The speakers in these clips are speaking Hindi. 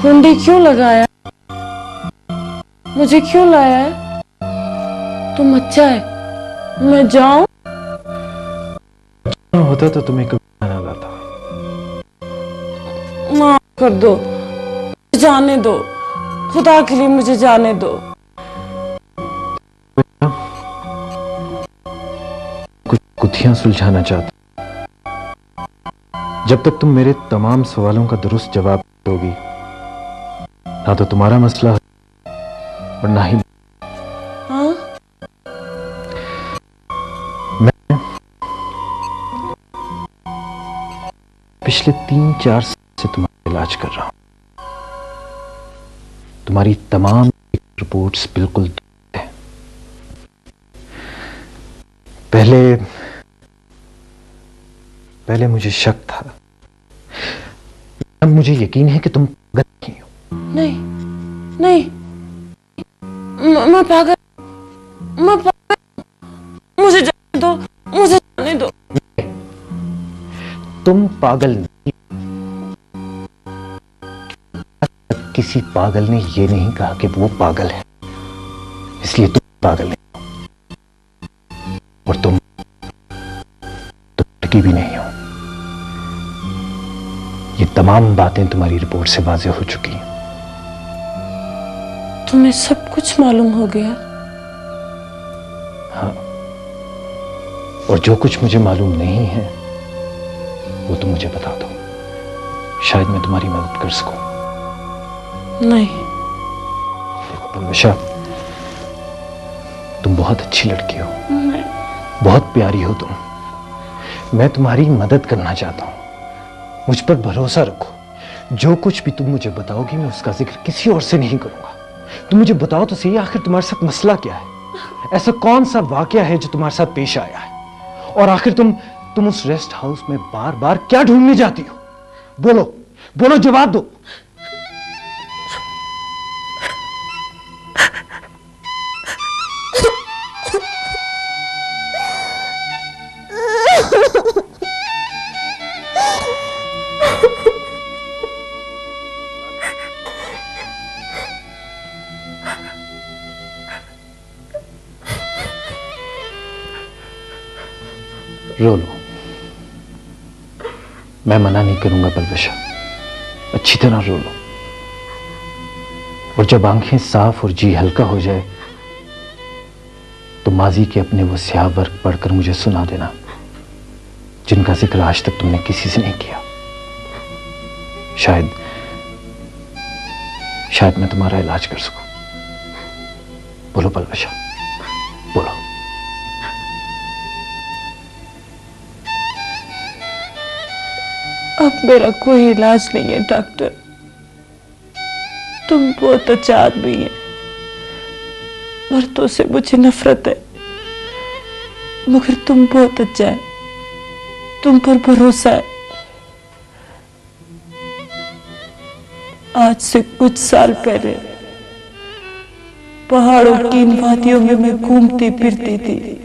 कुंडी क्यों लगाया? मुझे क्यों लाया है? तुम अच्छा है, मैं जाऊं? होता तो तुम्हें कभी ना लाता। माफ कर दो, जाने दो, खुदा के लिए मुझे जाने दो। कुछ गुत्थियां सुलझाना चाहता। जब तक तुम मेरे तमाम सवालों का दुरुस्त जवाब दोगी, ना तो तुम्हारा मसला और ना ही। हाँ? मैं पिछले 3-4 साल से तुम्हारा इलाज कर रहा हूं। तुम्हारी तमाम रिपोर्ट्स बिल्कुल दुरुस्त हैं। पहले मुझे शक था, अब मुझे यकीन है कि तुम पागल नहीं हो। नहीं, नहीं, मैं पागल, मुझे जाने दो, मुझे जाने दो। तुम पागल नहीं। किसी पागल ने यह नहीं कहा कि वो पागल है, इसलिए तुम पागल नहीं हो। और तुम लड़की भी नहीं हो। ये तमाम बातें तुम्हारी रिपोर्ट से वाज़ेह हो चुकी हैं। तुम्हें सब कुछ मालूम हो गया? हाँ, और जो कुछ मुझे मालूम नहीं है वो तुम मुझे बता दो, शायद मैं तुम्हारी मदद कर सकूं। नहीं। देखो पलवशा, तुम बहुत अच्छी लड़की हो। नहीं। बहुत प्यारी हो तुम। मैं तुम्हारी मदद करना चाहता हूं, मुझ पर भरोसा रखो। जो कुछ भी तुम मुझे बताओगी मैं उसका जिक्र किसी और से नहीं करूंगा। तुम मुझे बताओ तो सही, आखिर तुम्हारे साथ मसला क्या है? ऐसा कौन सा वाकया है जो तुम्हारे साथ पेश आया है? और आखिर तुम उस रेस्ट हाउस में बार बार क्या ढूंढने जाती हो? बोलो बोलो, जवाब दो। रो लो, मैं मना नहीं करूंगा पलवशा, अच्छी तरह रो लो। और जब आंखें साफ और जी हल्का हो जाए तो माजी के अपने वो स्याह वर्क पढ़कर मुझे सुना देना, जिनका जिक्र आज तक तुमने किसी से नहीं किया। शायद मैं तुम्हारा इलाज कर सकूं। बोलो पलवशा, बोलो। अब मेरा कोई इलाज नहीं है डॉक्टर। तुम बहुत अच्छा आदमी है, मर्दों से मुझे नफरत है, मगर तुम बहुत अच्छा है, तुम पर भरोसा है। आज से कुछ साल पहले पहाड़ों की इन वादियों में मैं घूमती फिरती थी,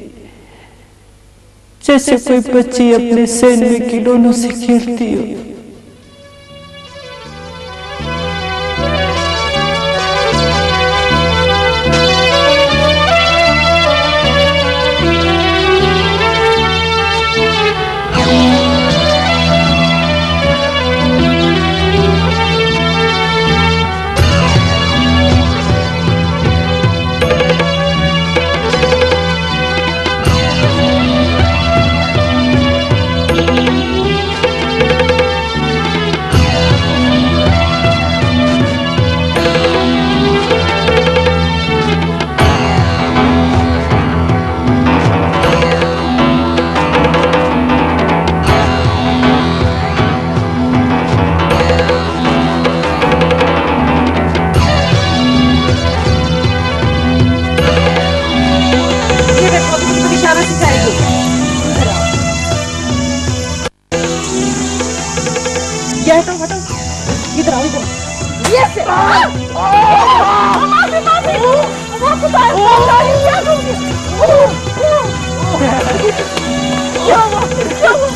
जैसे कोई बच्ची अपने सेन में खिलौनों से खेलती हो। इधर आओ, इधर। ये से माफी माफी, वो खुदा है, क्या करूंगी? क्या हुआ? क्या हुआ?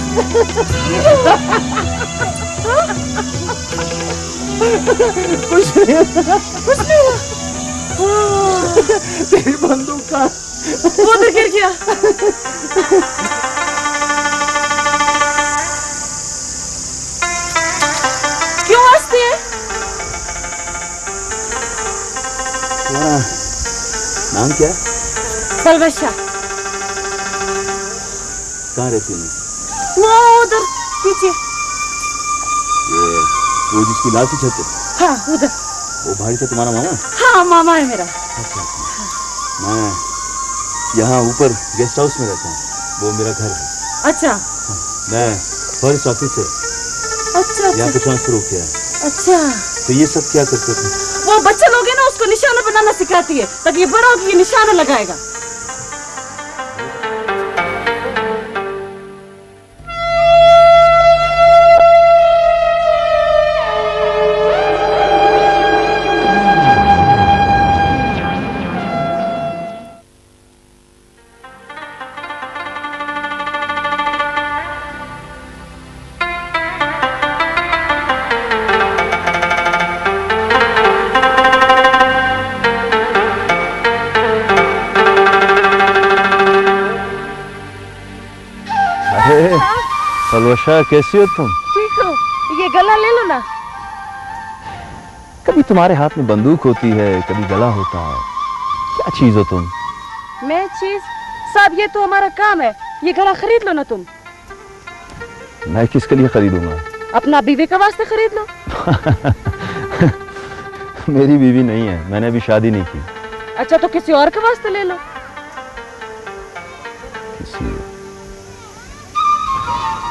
कुछ नहीं हुआ। कुछ नहीं हुआ। तेरी बंदूक का वो उधर गिर गया। क्यों हंसती है? तुम्हारा नाम क्या है? सलवशा। कहाँ रहती है? वो उधर पीछे। ये वो जिसकी लाल सी छत है? हाँ उधर। वो भाई से तुम्हारा मामा? हाँ मामा है मेरा। अच्छा। मैं यहाँ ऊपर गेस्ट हाउस में रहता हूँ, वो मेरा घर है। अच्छा। मैं फॉरेस्ट ऑफिस से अच्छा यहाँ पे ट्रांसफर हो गया है। अच्छा। तो ये सब क्या करते थे? वो बच्चा लोग है ना, उसको निशाना बनाना सिखाती है ताकि ये बड़ा होकर ये निशाना लगाएगा। सलवशा, कैसी हो तुम? ठीक हो? ये गला ले लो ना। कभी तुम्हारे हाथ में बंदूक होती है, कभी गला होता है। क्या चीज हो तुम? मैं चीज? साहब ये तो हमारा काम है। ये गला खरीद लो ना तुम। मैं किसके लिए खरीदूंगा? अपना बीवी का वास्ते खरीद लो। मेरी बीवी नहीं है, मैंने अभी शादी नहीं की। अच्छा तो किसी और के वास्ते ले लो। किसी...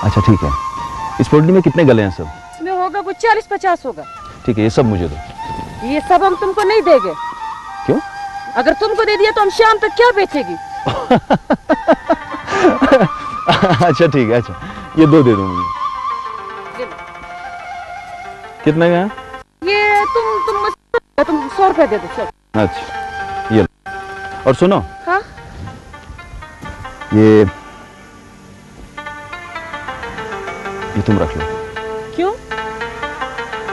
अच्छा ठीक है। इस पोटली में कितने गले हैं सब? इसमें होगा कुछ 40-50 होगा। ठीक है, ये सब मुझे दो। ये सब हम तुमको नहीं देंगे। क्यों? अगर तुमको दे दिया तो हम शाम तक क्या बेचेगी? अच्छा ठीक है, अच्छा ये दो दे दो मुझे। कितने का है? ये तुम 100 रुपए दे दो। चल। अच्छा ये लो। और सुनो। हाँ? ये तुम रख लो। क्यों?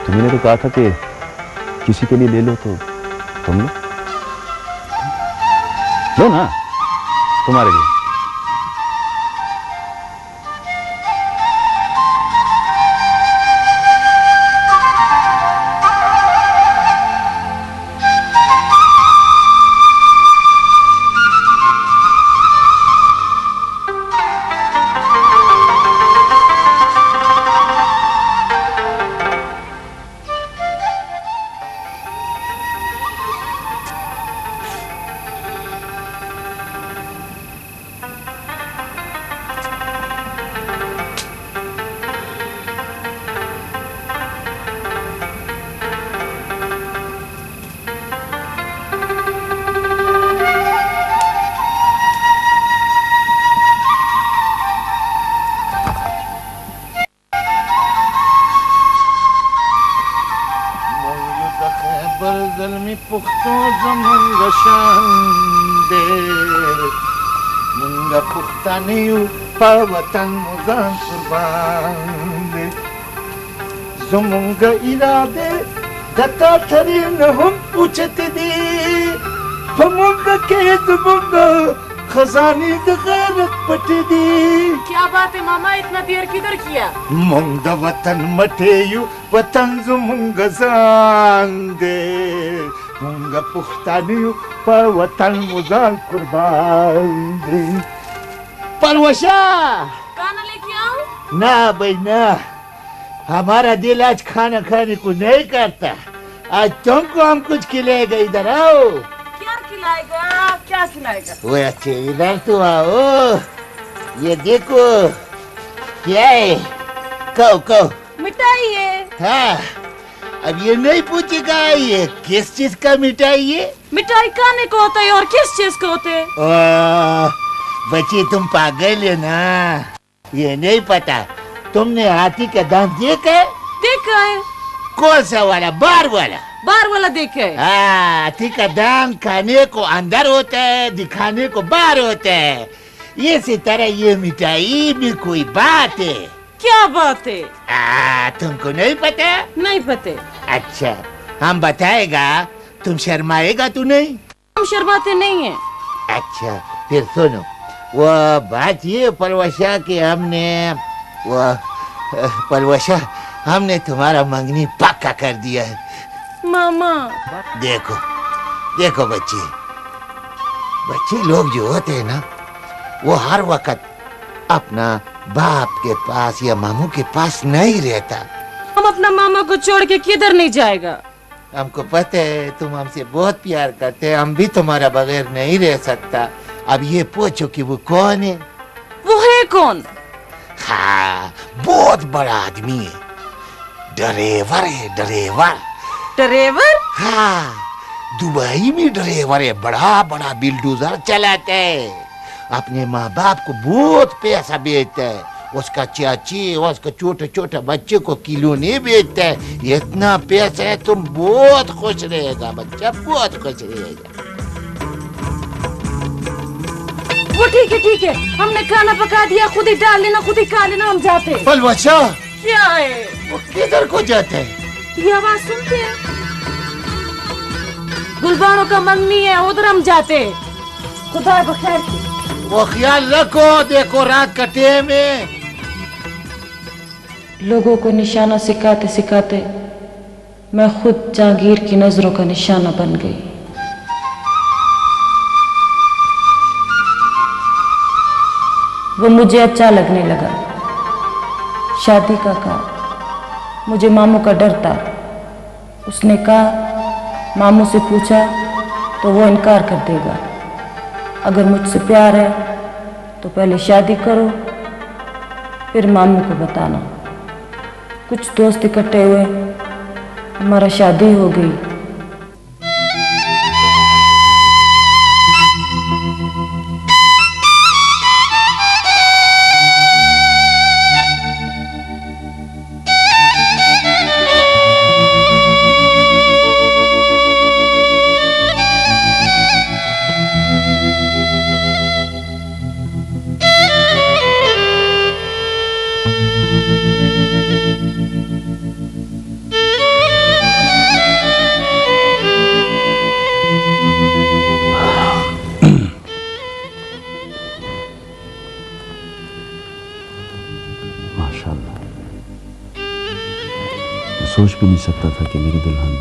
तुमने तो कहा था कि किसी के लिए ले लो, तो तुम लो ना, तुम्हारे लिए। पुख्तो जमंग शांदे मुंगा पुख्तानियु पावतन मुजान कुर्बान दे जमुंगा इरादे दता थरी न हम पूछते दी फमुंगा के जमुंगा खजानी द गैरत पटी दी। क्या बात है मामा, इतना देर किधर किया? मुंगा वतन मटेयु वतन जमुंगा जांदे मुंगा पुख्तानियु पर वतन मुजान कुर्बान दे। परवशा खाना लेके आऊं? ना भाई ना, हमारा दिल आज खाना खाने को नहीं करता। आज तुमको हम कुछ खिलाएगा, इधर आओ। क्या खिलाएगा? क्या खिलाएगा? वो अच्छे इधर तो आओ, ये देखो क्या है, कहो कहो। मिठाई है। हाँ, अब ये नहीं पूछेगा ये किस चीज का मिठाई है। मिठाई खाने को होता है और किस चीज को होता है? बच्चे तुम पागल है ना, ये नहीं पता। तुमने हाथी का दांत देखा है? देखा है। कौन सा वाला? बार वाला? बार वाला देखा है। हाथी का दांत खाने को अंदर होता है, दिखाने को बाहर होता है। इसी तरह ये मिठाई भी कोई बात है। क्या बात है? तुमको नहीं पता? नहीं पता। अच्छा, हम बताएगा, तुम शर्माएगा तो नहीं? हम शर्माते नहीं हैं। अच्छा, फिर सुनो, वो बात ये परवशा कि हमने तुम्हारा मंगनी पक्का कर दिया है। मामा देखो देखो बच्चे लोग जो होते हैं ना, वो हर वक्त अपना बाप के पास या मामू के पास नहीं रहता। हम अपना मामा को छोड़ के किधर नहीं जाएगा। हमको पता है तुम हमसे बहुत प्यार करते हैं, हम भी तुम्हारा बगैर नहीं रह सकता। अब ये पूछो कि वो कौन है? वो है कौन? हाँ, बहुत बड़ा आदमी है, ड्राइवर है, ड्राइवर। ड्राइवर? हाँ, दुबई में ड्राइवर है, बड़ा बड़ा बिल्डोजर चलाता है, अपने माँ बाप को बहुत पैसा बेचता है, उसका चाची उसका छोटे छोटे बच्चे को खिलौने बेचता है। इतना पैसा है, तुम बहुत खुश रहेगा बच्चा, बहुत खुश रहेगा। वो ठीक है, हमने खाना पका दिया, खुद ही डाल लेना, खुद ही खा लेना, हम जाते हैं। बलवाचा, क्या है? वो किधर को जाते हैं? ये आवाज सुनते हैं? गुलबानों का मंगनी है, उधर हम जाते हैं। खुदा बखैर। वो ख्याल रखो, देखो रात का टाइम है। लोगों को निशाना सिखाते सिखाते मैं खुद जहांगीर की नजरों का निशाना बन गई। वो मुझे अच्छा लगने लगा। शादी का कहा, मुझे मामू का डर था। उसने कहा मामू से पूछा तो वो इनकार कर देगा। अगर मुझसे प्यार है तो पहले शादी करो, फिर मामू को बताना। कुछ दोस्त इकट्ठे हुए, हमारा शादी हो गई। सोच भी नहीं सकता था कि मेरी दुल्हन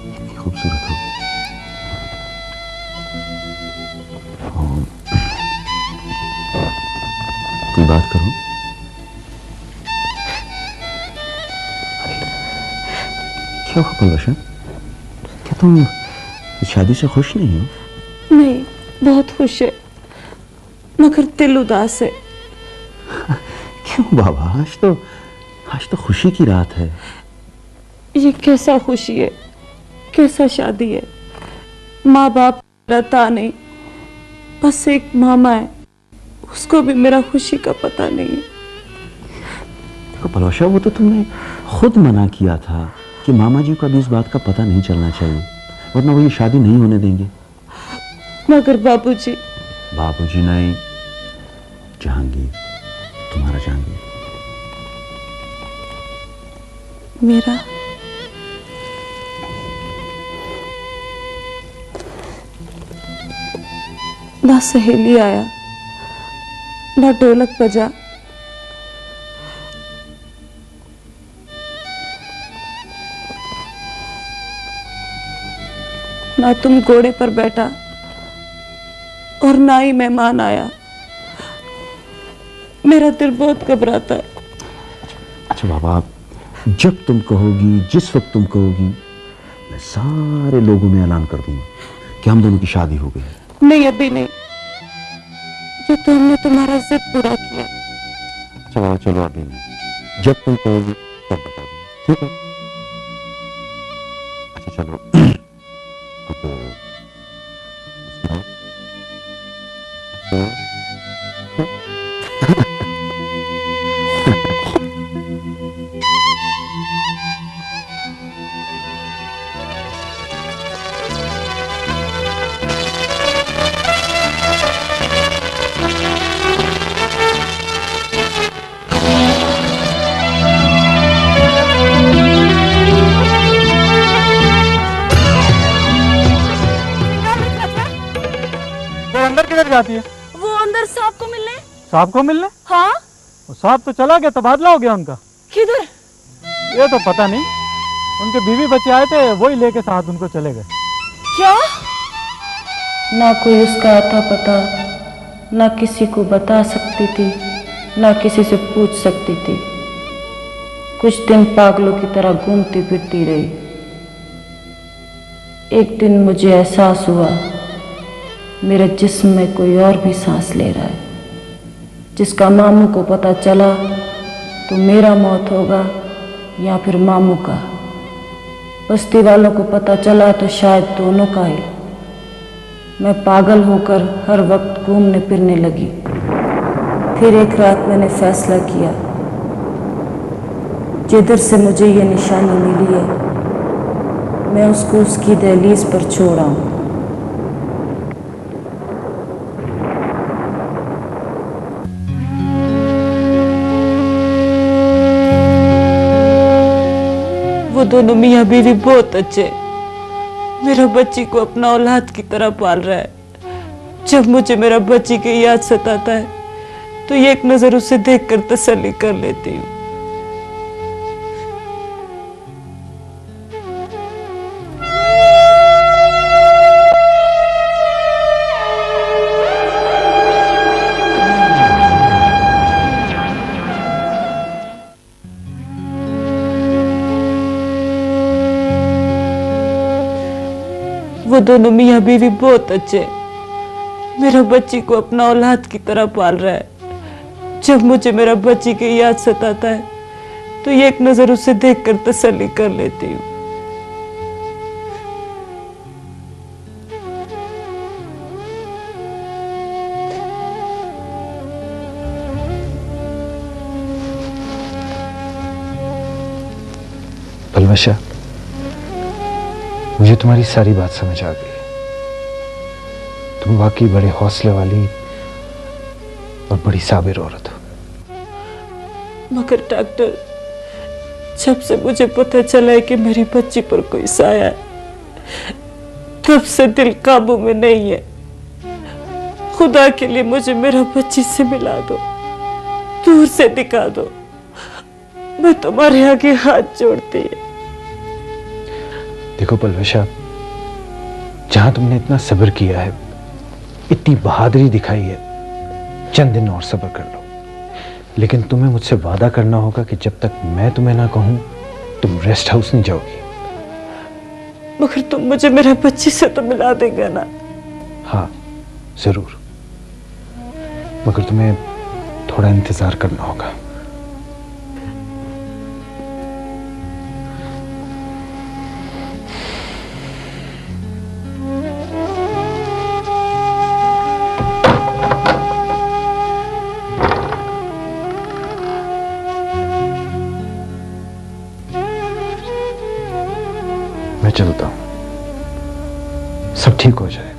इतनी खूबसूरत हो। कोई बात करो। क्या हुआ पलवशा? क्या तुम शादी से खुश नहीं हो? नहीं, बहुत खुश है, मगर दिल उदास है। क्यों बाबा? आज तो खुशी की रात है। ये कैसा खुशी है, कैसा शादी है। माँ बाप रहता नहीं, बस एक मामा है, उसको भी मेरा खुशी का पता नहीं है। देखो पलवशा, वो तो तुमने खुद मना किया था कि मामा जी को अभी इस बात का पता नहीं चलना चाहिए, वरना वो ये शादी नहीं होने देंगे। मगर बाबूजी। बाबूजी नहीं, जहांगीर, तुम्हारा जहांगीर। मेरा? ना सहेली आया, ना ढोलक बजा, ना तुम घोड़े पर बैठा, और ना ही मेहमान आया। मेरा दिल बहुत घबराता है। अच्छा बाबा, जब तुम कहोगी, जिस वक्त तुम कहोगी, मैं सारे लोगों में ऐलान कर दूंगा कि हम दोनों की शादी हो गई। नहीं, अभी नहीं, ये तो हमने तुम्हारा जिद पूरा किया। अच्छा बाबा, चलो अभी नहीं, जब तुम कहोगी तब बता दूंगा, ठीक है? अच्छा चलो, जाती है? वो अंदर सांप को मिलने। सांप को मिलने? हाँ। वो सांप तो चला गया, तबादला हो गया उनका। किधर? ये तो पता नहीं, उनके बीवी बच्चे आए थे, वही लेके साथ उनको चले गए। क्या? ना कोई उसका आता पता, ना किसी को बता सकती थी, ना किसी से पूछ सकती थी। कुछ दिन पागलों की तरह घूमती फिरती रही। एक दिन मुझे एहसास हुआ मेरे जिस्म में कोई और भी सांस ले रहा है। जिसका मामू को पता चला तो मेरा मौत होगा या फिर मामू का। बस्ती वालों को पता चला तो शायद दोनों का ही। मैं पागल होकर हर वक्त घूमने फिरने लगी। फिर एक रात मैंने फैसला किया, जिधर से मुझे ये निशानी मिली है मैं उसको उसकी दहलीज पर छोड़ आऊं। वो दोनों मियाँ बीवी बहुत अच्छे, मेरा बच्ची को अपना औलाद की तरह पाल रहा है। जब मुझे मेरा बच्ची की याद सताता है तो ये एक नजर उसे देखकर तसल्ली कर लेती हूँ। वो दोनों मियाँ बीवी बहुत अच्छे, मेरा बच्ची को अपना औलाद की तरह पाल रहा है। जब मुझे मेरा बच्ची की याद सताता है तो ये एक नजर उसे देखकर तसल्ली कर लेती हूँ। पलवशा, मुझे तुम्हारी सारी बात समझ आ गई। तुम वाकई बड़े हौसले वाली और बड़ी साबिर औरत हो। मगर डॉक्टर, जब से मुझे पता चला है कि मेरी बच्ची पर कोई साया है, तब से दिल काबू में नहीं है। खुदा के लिए मुझे मेरा बच्ची से मिला दो, दूर से दिखा दो। मैं तुम्हारे आगे हाथ जोड़ती है। देखो पलवशा, जहां तुमने इतना सब्र किया है, इतनी बहादुरी दिखाई है, चंद दिन और सब्र कर लो। लेकिन तुम्हें मुझसे वादा करना होगा कि जब तक मैं तुम्हें ना कहूं तुम रेस्ट हाउस नहीं जाओगी। मगर तुम मुझे मेरा बच्ची से तो मिला देगा ना? हाँ जरूर, मगर तुम्हें थोड़ा इंतजार करना होगा। मैं चलता हूं, सब ठीक हो जाएगा।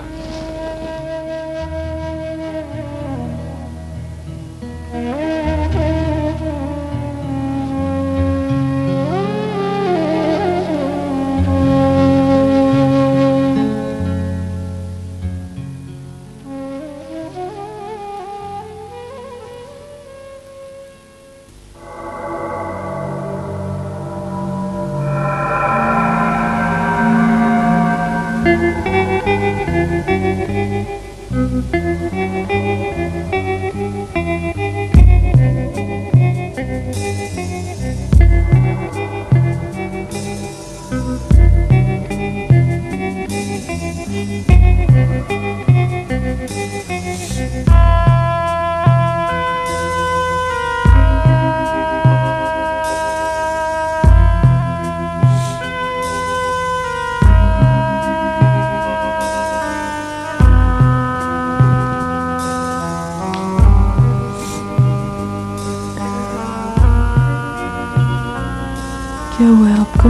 क्या हुआ है आपको?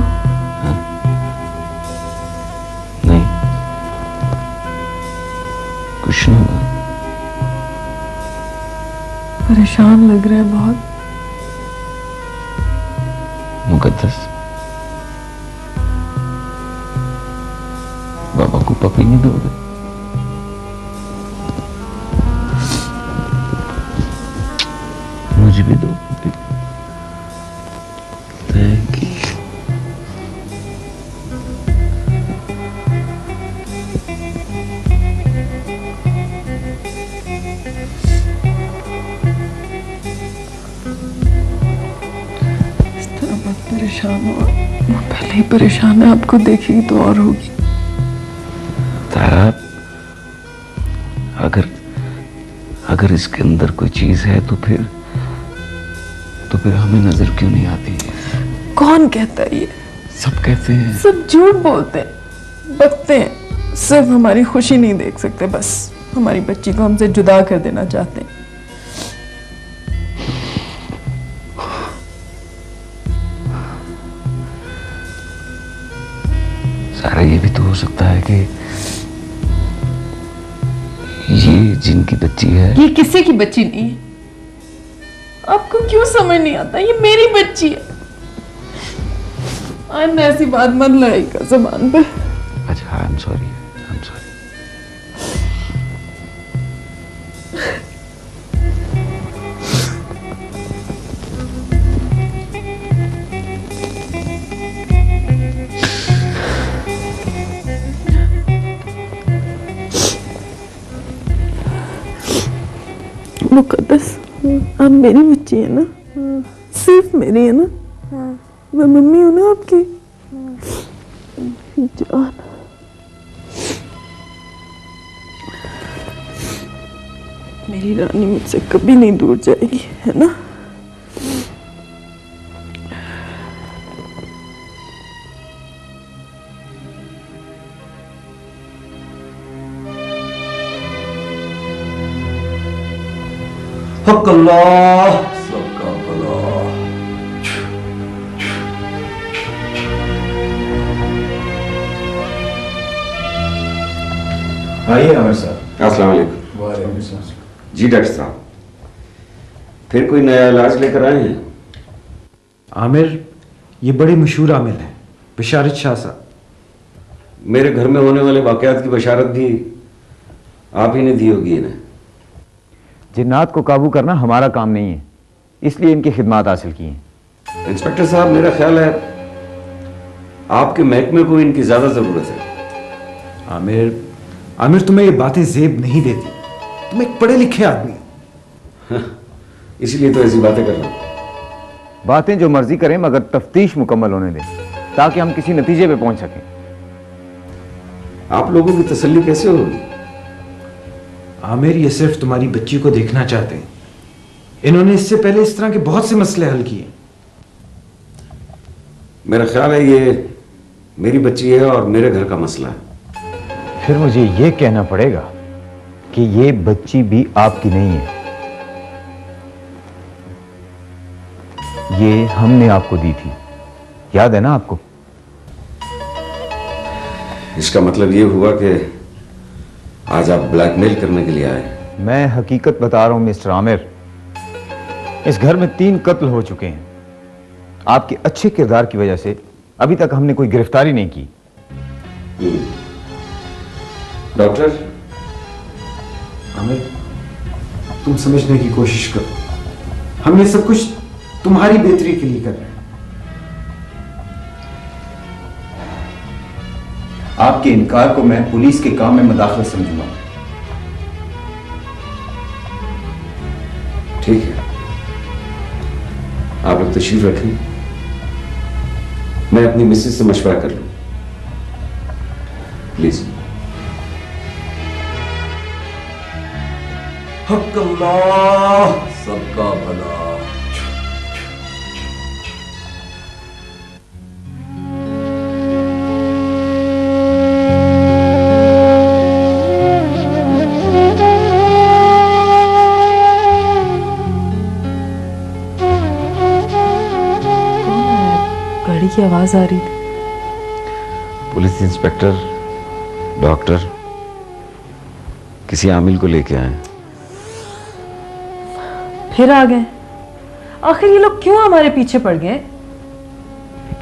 नहीं, कुछ नहीं हुआ। परेशान लग रहा है बहुत। मुकद्दस, बाबा को पपी नहीं दोगे? इस तरह मत परेशान हो, वो पहले ही परेशान है, आपको देखेगी तो और होगी। तारा, अगर इसके अंदर कोई चीज है तो फिर हमें नजर क्यों नहीं आती? कौन कहता है ये? सब कहते हैं। सब झूठ बोलते हैं, बकते हैं, सिर्फ हमारी खुशी नहीं देख सकते, बस हमारी बच्ची को हमसे जुदा कर देना चाहते हैं। सारा ये भी तो हो सकता है कि ये जिनकी बच्ची है। ये किसी की बच्ची नहीं है। आपको क्यों समझ नहीं आता? ये मेरी बच्ची है। आइंदा ऐसी बात मत लाएगा ज़बान पे। अच्छा, आई एम सॉरी। मुकद्दस, आप मेरी बच्ची है ना? सिर्फ मेरी है ना? मैं मम्मी हूँ ना आपकी जान। मेरी रानी मुझसे कभी नहीं दूर जाएगी, है ना? हक अल्लाह सबका भला। आइए आमिर साहब। अस्सलाम वालेकुम। जी डॉक्टर साहब, फिर कोई नया इलाज लेकर आए हैं? आमिर, ये बड़े मशहूर आमिर हैं, बशारत शाह साहब। मेरे घर में होने वाले वाकयात की बशारत भी आप ही ने दी होगी इन्हें। जिन्नात को काबू करना हमारा काम नहीं है, इसलिए इनकी खिदमत हासिल की हैं। इंस्पेक्टर साहब, मेरा ख्याल है आपके महकमे को इनकी ज्यादा जरूरत है। आमिर, तुम्हें ये बातें जेब नहीं देती। तुम एक पढ़े लिखे आदमी हो। इसीलिए तो ऐसी बातें कर रहा हूं। बातें जो मर्जी करें, मगर तफ्तीश मुकम्मल होने दें, ताकि हम किसी नतीजे पे पहुंच सकें। आप लोगों की तसल्ली कैसे होगी? आमिर, ये सिर्फ तुम्हारी बच्ची को देखना चाहते हैं। इन्होंने इससे पहले इस तरह के बहुत से मसले हल किए। मेरा ख्याल है ये मेरी बच्ची है और मेरे घर का मसला है। फिर मुझे ये कहना पड़ेगा कि ये बच्ची भी आपकी नहीं है, ये हमने आपको दी थी, याद है ना आपको? इसका मतलब ये हुआ कि आज आप ब्लैकमेल करने के लिए आए? मैं हकीकत बता रहा हूं मिस्टर आमिर, इस घर में 3 कत्ल हो चुके हैं। आपके अच्छे किरदार की वजह से अभी तक हमने कोई गिरफ्तारी नहीं की। डॉक्टर, आमिर, तुम समझने की कोशिश करो। हम ये सब कुछ तुम्हारी बेहतरी के लिए कर रहे हैं। आपके इनकार को मैं पुलिस के काम में मुदाखलत समझूंगा। ठीक है, आप लोग तशरीफ रखें, मैं अपनी मिसेज से मशवरा कर लूं। प्लीज। हक अल्लाह सबका भला। गाड़ी की आवाज आ रही थी। पुलिस इंस्पेक्टर, डॉक्टर किसी आमिल को लेके आए। फिर आ गए। आखिर ये लोग क्यों हमारे पीछे पड़ गए?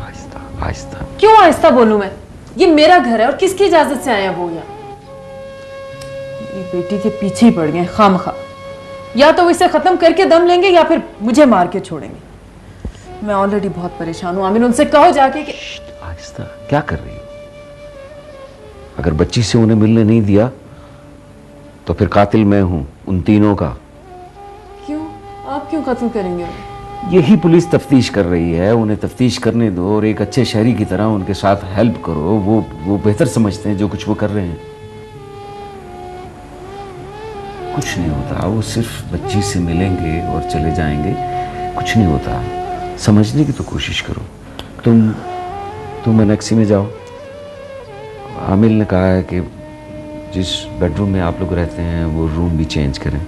आहिस्ता आहिस्ता। क्यों आहिस्ता बोलूं मैं? ये मेरा घर है और किसकी इजाजत से आए हैं वो यहाँ? मेरी बेटी के पीछे ही पड़ गए खामखा। या तो वो इसे खत्म करके दम लेंगे या फिर मुझे मार के छोड़ेंगे। मैं ऑलरेडी बहुत परेशान हूं। आमिर, उनसे कहो जाके कि आहिस्ता। क्या कर रही हो? अगर बच्ची से उन्हें मिलने नहीं दिया तो फिर कातिल मैं हूं उन तीनों का। क्यों? आप क्यों कत्ल करेंगे? यही पुलिस तफ्तीश कर रही है, उन्हें तफ्तीश करने दो और एक अच्छे शहरी की तरह उनके साथ हेल्प करो। वो बेहतर समझते हैं जो कुछ वो कर रहे हैं। कुछ नहीं होता, वो सिर्फ बच्ची से मिलेंगे और चले जाएंगे, कुछ नहीं होता। समझने की तो कोशिश करो। तुम एनेक्सी में जाओ। आमिल ने कहा है कि जिस बेडरूम में आप लोग रहते हैं वो रूम भी चेंज करें।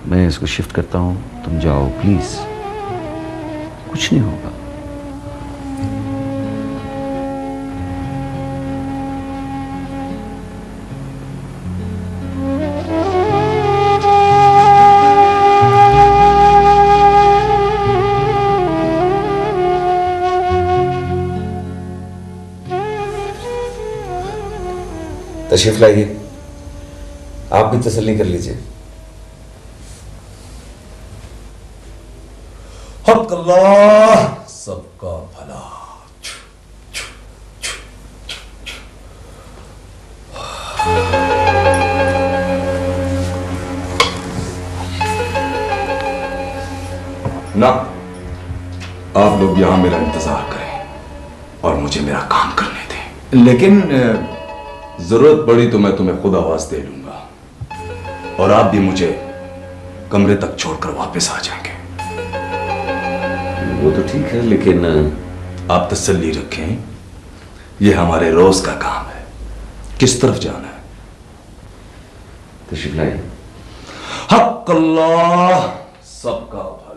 मैं इसको शिफ्ट करता हूँ, तुम जाओ प्लीज, कुछ नहीं होगा। तशरीफ लाइए, आप भी तसल्ली कर लीजिए। हक अल्लाह सबका भला। ना, आप लोग यहां मेरा इंतजार करें और मुझे मेरा काम करने दें। लेकिन जरूरत पड़ी तो मैं तुम्हें खुद आवाज दे लूंगा और आप भी मुझे कमरे तक छोड़कर वापस आ जाएंगे। वो तो ठीक है, लेकिन आप तसल्ली रखें, यह हमारे रोज का काम है। किस तरफ जाना है? तशरीफ लाइए। हक अल्लाह सबका भला।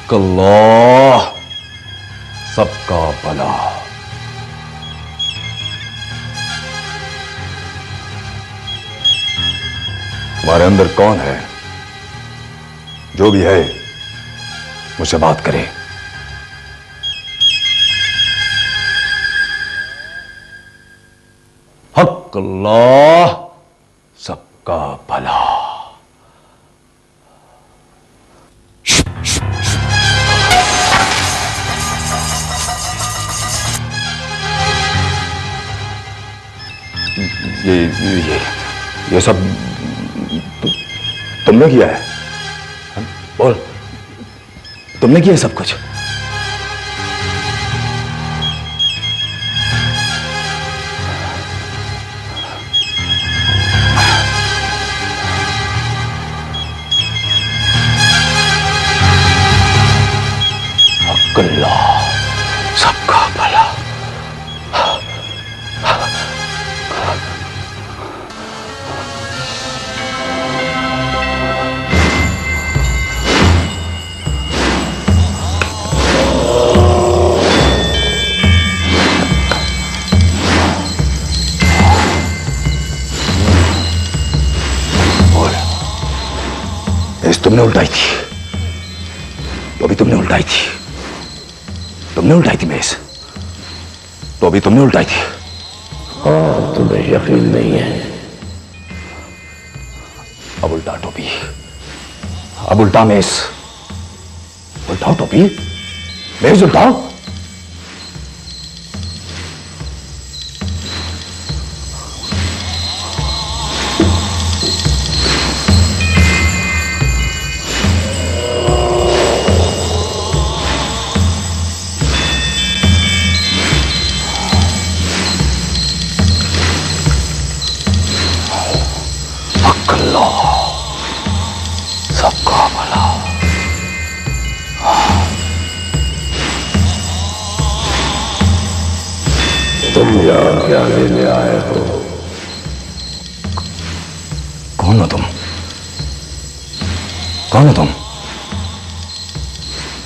अल्लाह सबका भला। तुम्हारे अंदर कौन है? जो भी है मुझसे बात करे। हक अल्लाह सबका भला। ये सब तुमने किया है? बोल, तुमने किया है सब कुछ? अल्लाह सबका भला। तुमने उल्टाई थी, तो अभी तुमने उल्टाई थी। तुमने उल्टाई थी मेज, तो अभी तुमने उल्टाई थी। हाँ, तुम्हें यकीन नहीं है। अब उल्टा टोपी, अब उल्टा मेज। उल्टाओ टोपी, मेज उल्टाओ। सबका भला। तुम यहाँ क्या लेने आए हो? कौन हो तुम? कौन हो तुम?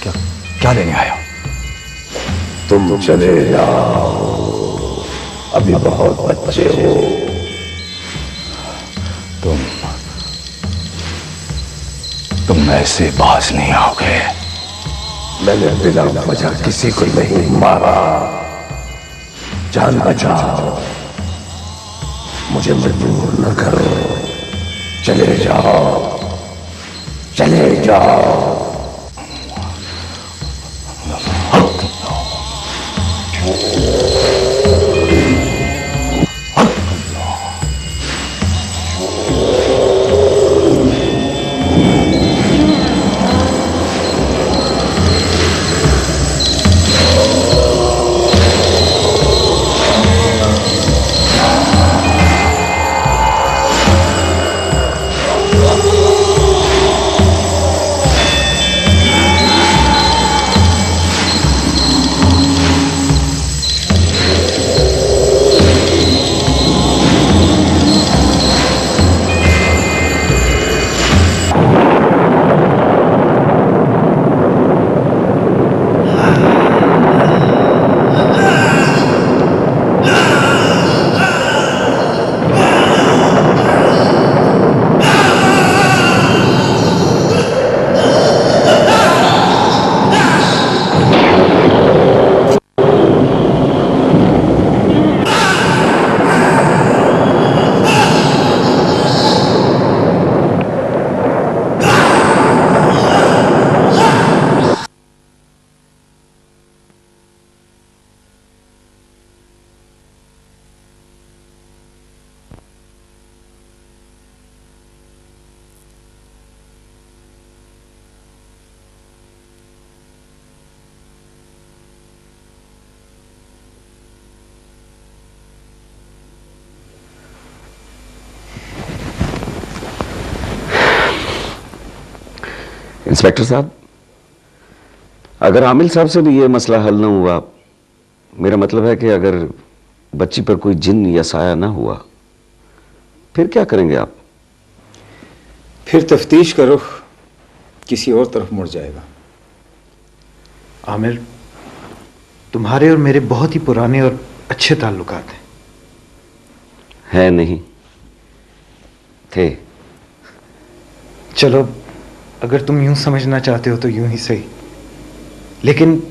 क्या क्या लेने आए हो? तुम चले जाओ, अभी बहुत बच्चे हो। तुम ऐसे बाज नहीं आओगे। मैंने बिना वजह किसी को नहीं मारा। जान बचाओ, मुझे मजबूर न करो। चले जाओ, चले जाओ। इंस्पेक्टर साहब, अगर आमिल साहब से भी ये मसला हल ना हुआ, मेरा मतलब है कि अगर बच्ची पर कोई जिन या साया ना हुआ, फिर क्या करेंगे आप? फिर तफ्तीश का रुख किसी और तरफ मुड़ जाएगा। आमिर, तुम्हारे और मेरे बहुत ही पुराने और अच्छे ताल्लुकात हैं। है नहीं, थे। चलो, अगर तुम यूं समझना चाहते हो तो यूं ही सही, लेकिन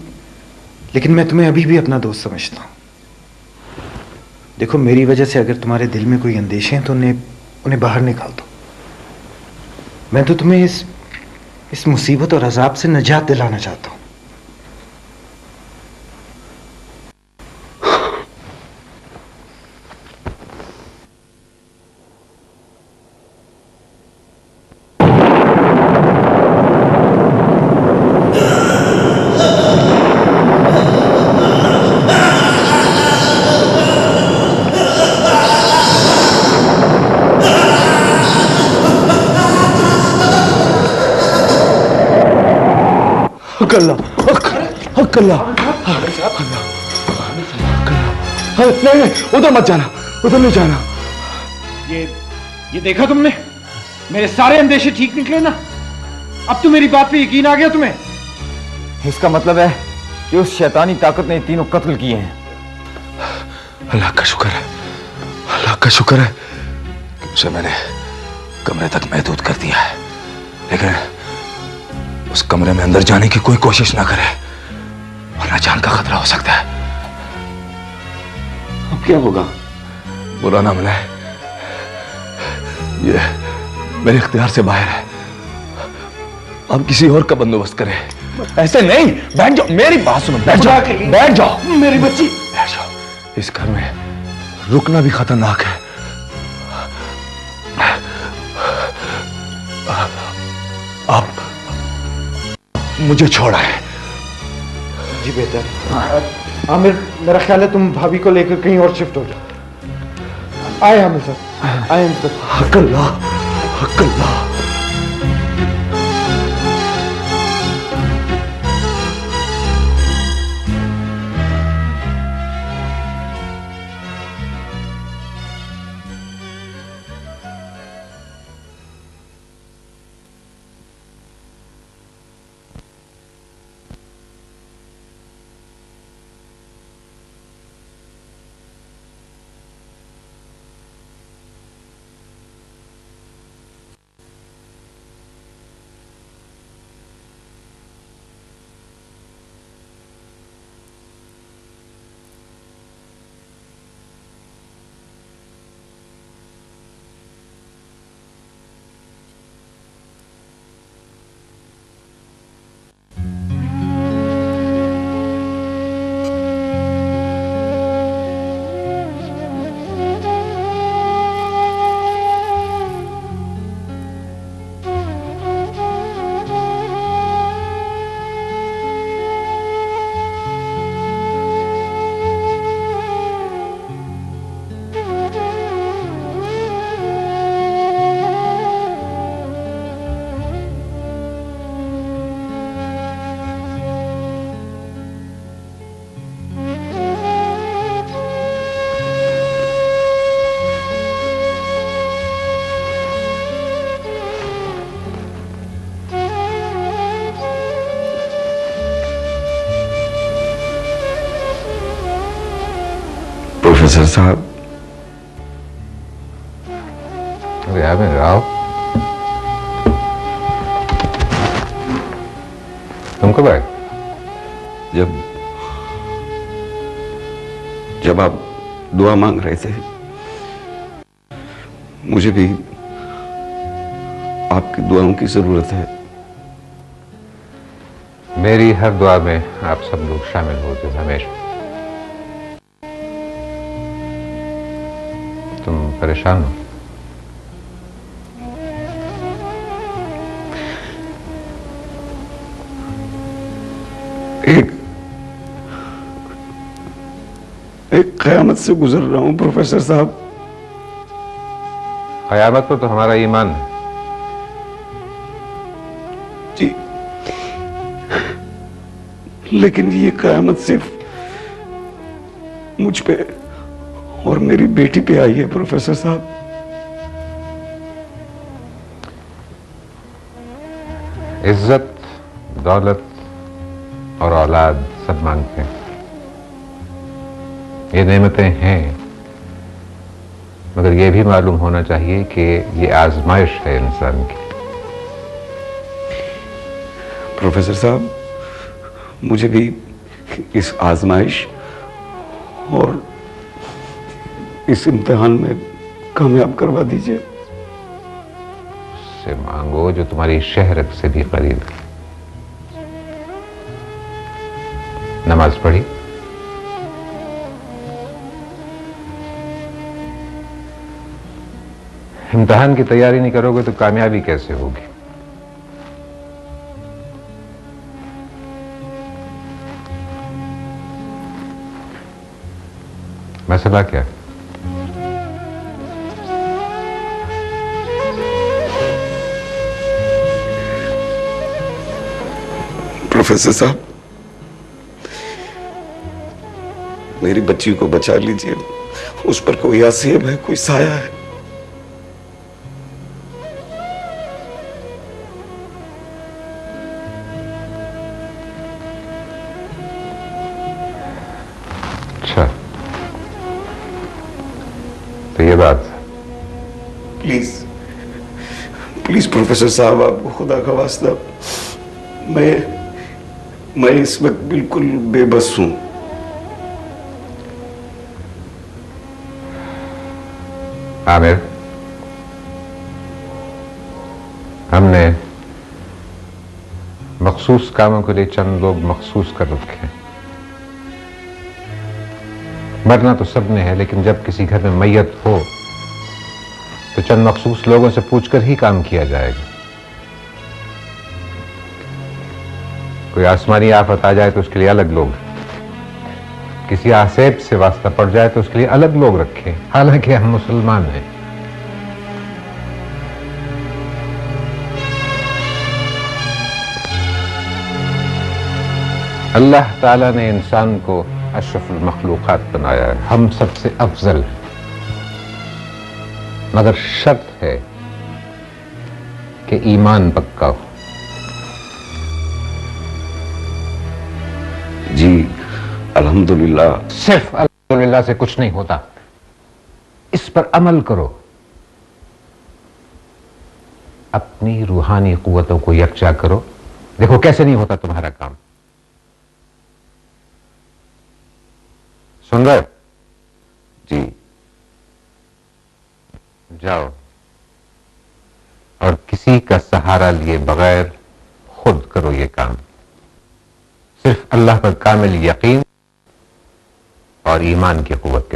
मैं तुम्हें अभी भी अपना दोस्त समझता हूं। देखो, मेरी वजह से अगर तुम्हारे दिल में कोई अंदेशे हैं तो उन्हें बाहर निकाल दो। मैं तो तुम्हें इस मुसीबत और अजाब से निजात दिलाना चाहता हूं। नहीं, उधर मत जाना, उधर नहीं जाना। ये देखा तुमने? मेरे सारे अंदेशे ठीक निकले ना? अब तो मेरी बात पे यकीन आ गया तुम्हें? इसका मतलब है कि उस शैतानी ताकत ने तीनों कत्ल किए हैं। अल्लाह का शुक्र है, अल्लाह का शुक्र है कि उसे मैंने कमरे तक महदूद कर दिया है। लेकिन उस कमरे में अंदर जाने की कोई कोशिश ना करे, वरना जान का खतरा हो सकता है। अब क्या होगा? बुरा ना मनाए, ये मेरे इख्तियार से बाहर है। अब किसी और का बंदोबस्त करें। ऐसे नहीं, बैठ जाओ, मेरी बात सुनो, बैठ जाओ, बैठ जाओ, मेरी बच्ची, बैठ जाओ। इस घर में रुकना भी खतरनाक है। आप मुझे छोड़ा है। जी बेहतर। आमिर, मेरा ख्याल है तुम भाभी को लेकर कहीं और शिफ्ट हो जाओ। आए आमिर साहब, आए आमिर साहब। हक अल्लाह, हक अल्लाह। प्रोफेसर साहब। अरे आमिर आओ। तुम कब आए? जब आप दुआ मांग रहे थे, मुझे भी आपकी दुआओं की जरूरत है। मेरी हर दुआ में आप सब लोग शामिल होते हमेशा। तुम परेशान हो? एक क़यामत से गुजर रहा हूं प्रोफेसर साहब। क़यामत पर तो हमारा ईमान है। जी, लेकिन ये क़यामत सिर्फ मुझ पे और मेरी बेटी पे आई है प्रोफेसर साहब। इज्जत, दौलत और औलाद सब मांगते हैं। ये नेमतें हैं, मगर ये भी मालूम होना चाहिए कि ये आजमाइश है इंसान की। प्रोफेसर साहब, मुझे भी इस आजमाइश और इस इम्तिहान में कामयाब करवा दीजिए। उससे मांगो जो तुम्हारी शहरत से भी करीब है। नमाज पढ़ी? इम्तिहान की तैयारी नहीं करोगे तो कामयाबी कैसे होगी? मसला क्या? प्रोफेसर साहब, मेरी बच्ची को बचा लीजिए। उस पर कोई आसेब है, कोई साया है। अच्छा, तो ये बात। प्लीज प्लीज प्रोफेसर साहब, आपको खुदा का वास्ता, मैं इस वक्त बिल्कुल बेबस हूं। आमिर, हमने मखसूस कामों के लिए चंद लोग मखसूस कर रखे हैं। मरना तो सबने है, लेकिन जब किसी घर में मैयत हो तो चंद मखसूस लोगों से पूछकर ही काम किया जाएगा। कोई आसमानी आफत आ जाए तो उसके लिए अलग लोग, किसी आसेब से वास्ता पड़ जाए तो उसके लिए अलग लोग रखें, हालांकि हम मुसलमान हैं। अल्लाह ताला ने इंसान को अशरफुल मखलूकात बनाया है, हम सबसे अफजल, मगर शर्त है कि ईमान पक्का हो। जी अल्हम्दुलिल्लाह। सिर्फ अल्हम्दुलिल्लाह से कुछ नहीं होता, इस पर अमल करो। अपनी रूहानी कुव्वतों को यकजा करो। देखो कैसे नहीं होता तुम्हारा काम। सुन रहे? जी। जाओ और किसी का सहारा लिए बगैर खुद करो ये काम। सिर्फ अल्लाह पर कामिल यकीन और ईमान की कुव्वत।